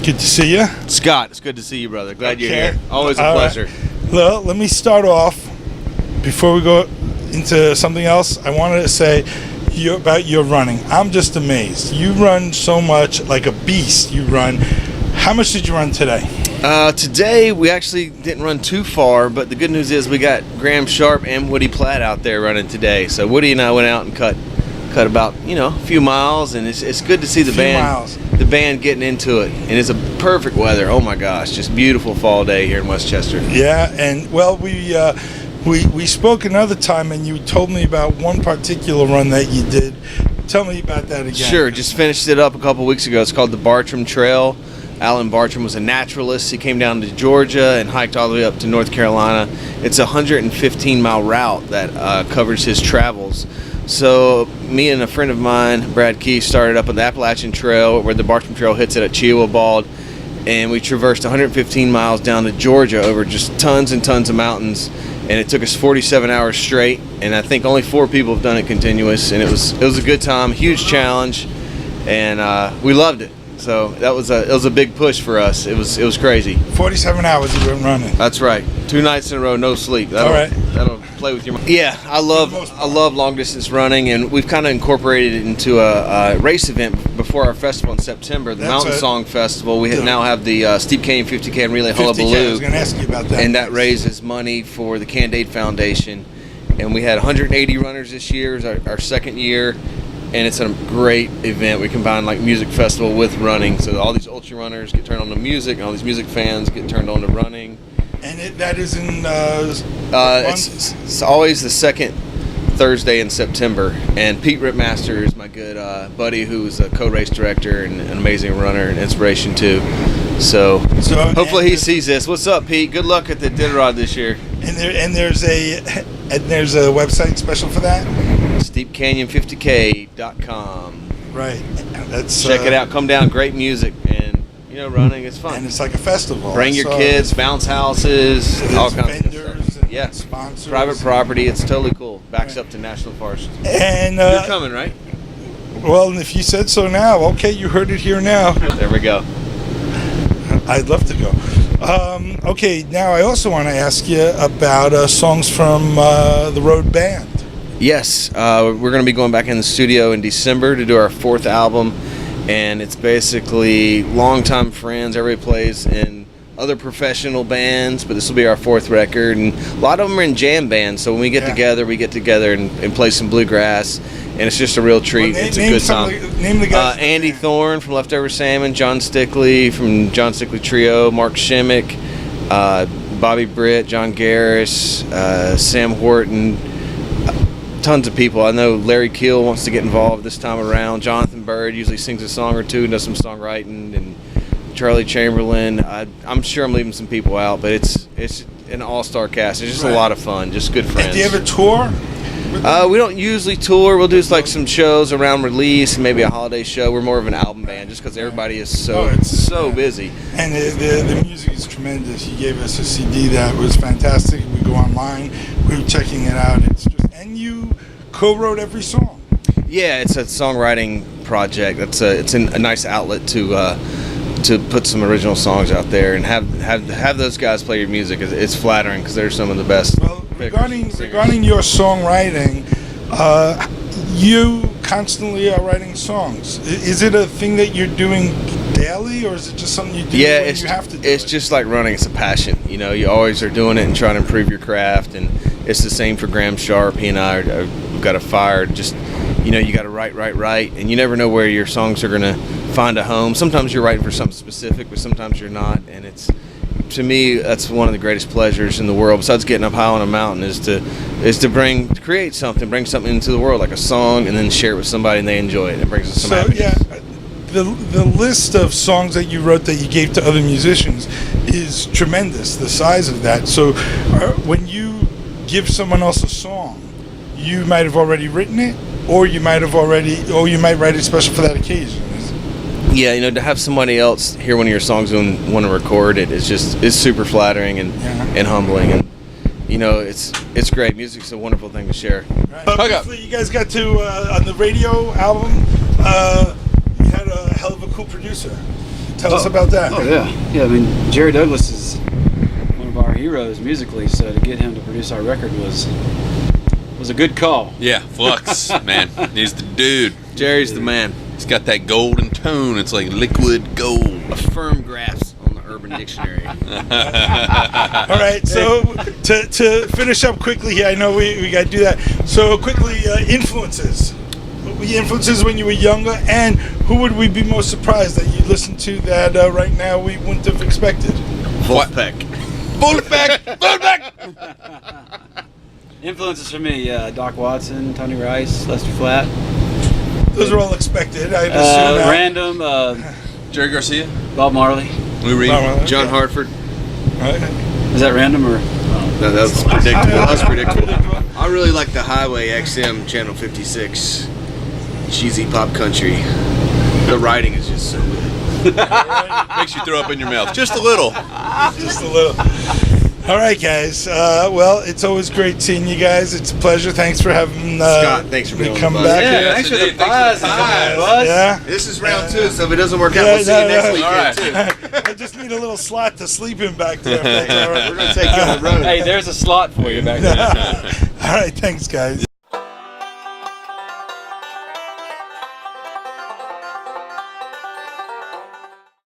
Good to see you. Scott, it's good to see you, brother. Glad you're Okay. here. Always a All pleasure. right. Well, let me start off. Before we go into something else, I wanted to say about your running. I'm just amazed. You run so much, like a beast. You run. How much did you run today? Today, we actually didn't run too far, but the good news is we got Graham Sharp and Woody Platt out there running today. So Woody and I went out and cut about, a few miles, and it's good to see the band getting into it. And it's a perfect weather. Oh my gosh, just beautiful fall day here in Westchester. Yeah, and well, we spoke another time, and you told me about one particular run that you did. Tell me about that again. Sure, just finished it up a couple weeks ago. It's called the Bartram Trail. Alan Bartram was a naturalist. He came down to Georgia and hiked all the way up to North Carolina. It's a 115-mile route that covers his travels. So me and a friend of mine, Brad Key, started up on the Appalachian Trail where the Bartram Trail hits it at Chihuahua Bald, and we traversed 115 miles down to Georgia over just tons and tons of mountains, and it took us 47 hours straight, and I think only 4 people have done it continuous, and it was a good time, huge challenge, and we loved it. So it was a big push for us. It was crazy. 47 hours you went running. That's right. 2 nights in a row, no sleep. That'll play with your mind. Yeah, I love long distance running, and we've kind of incorporated it into a race event before our festival in September, the Mountain Song Festival. We now have the Steep Canyon 50K and Relay Hullabaloo. I was going to ask you about that. And that raises money for the Candide Foundation. And we had 180 runners this year. It was our second year. And it's a great event. We combine like music festival with running, so all these ultra runners get turned on to music, and all these music fans get turned on to running. And that is in. It's always the second Thursday in September. And Pete Ripmaster is my good buddy, who's a co-race director and an amazing runner and inspiration too. So hopefully he sees this. What's up, Pete? Good luck at the Iditarod this year. And there's a website special for that. SteepCanyon50K.com. Right. Check it out. Come down. Great music, and running is fun. And it's like a festival. Bring your kids. Bounce houses. All kinds of stuff. Yeah. Sponsors. Private property. It's totally cool. Backs up to National Forest. And you're coming, right? Well, if you said so now, okay, you heard it here now. There we go. I'd love to go. Okay, now I also want to ask you about songs from the Road Band. Yes, we're going to be going back in the studio in December to do our 4th album, and it's basically longtime friends. Everybody plays in other professional bands, but this will be our 4th record, and a lot of them are in jam bands, so when we get together, and play some bluegrass, and it's just a real treat. It's a good time. Name the guys. Andy Thorne from Leftover Salmon, John Stickley from John Stickley Trio, Mark Shimmick, Bobby Britt, John Garris, Sam Horton, tons of people. I know Larry Keel wants to get involved this time around. Jonathan Bird usually sings a song or two and does some songwriting, and Charlie Chamberlain. I'm sure I'm leaving some people out, but it's an all-star cast. It's just a lot of fun, just good friends. And do you ever tour? We don't usually tour. We'll do like some shows around release, maybe a holiday show. We're more of an album band just because everybody is so busy. And the music is tremendous. You gave us a CD that was fantastic. We go online, we were checking it out. And you co-wrote every song. Yeah, it's a songwriting project. It's a nice outlet to put some original songs out there and have those guys play your music. It's flattering because they're some of the best. Well, regarding your songwriting, you constantly are writing songs. Is it a thing that you're doing daily, or is it just something you do when you have to do it's just like running. It's a passion. You always are doing it and trying to improve your craft, and it's the same for Graham Sharp. He and I we've got a fire. Just you got to write, and you never know where your songs are gonna find a home. Sometimes you're writing for something specific, but sometimes you're not, and to me, that's one of the greatest pleasures in the world. Besides getting up high on a mountain, is to create something, bring something into the world, like a song, and then share it with somebody, and they enjoy it. It brings us some happiness. Yeah, the list of songs that you wrote that you gave to other musicians is tremendous. The size of that. So, when you give someone else a song, you might have already written it, or you might write it special for that occasion. Yeah, to have somebody else hear one of your songs and want to record it is it's super flattering and humbling, and it's great. Music's a wonderful thing to share. Right. You guys got to on the radio album. You had a hell of a cool producer. Tell us about that. Oh yeah. I mean, Jerry Douglas is one of our heroes musically, so to get him to produce our record was a good call. Yeah, Flux, man. He's the dude. Jerry's the man. He's got that golden tone. It's like liquid gold. A firm grasp on the Urban Dictionary. All right, so to finish up quickly here, I know we got to do that. So quickly, influences. What were your influences when you were younger, and who would we be most surprised that you listened to that right now we wouldn't have expected? Wolfpack. Wolfpack! Influences for me: Doc Watson, Tony Rice, Lester Flatt. Those are all expected, I'd assume. Random, Jerry Garcia? Bob Marley. Lou Reed? John Hartford. Is that random or? No, that was predictable. That was predictable. I really like the Highway XM Channel 56. Cheesy pop country. The writing is just so good. Makes you throw up in your mouth. Just a little. Just a little. All right, guys. Well, it's always great seeing you guys. It's a pleasure. Thanks for having Scott, thanks for being me on come the bus. back. Yeah, here. thanks for the Thanks for buzz. the Hi, buzz. buzz. Yeah. This is round 2, so if it doesn't work out, Yeah, we'll see you next no. weekend, All right. too. I just need a little slot to sleep in back there. If that's all right. We're going to take you on the road. Hey, there's a slot for you back there. All right, thanks, guys.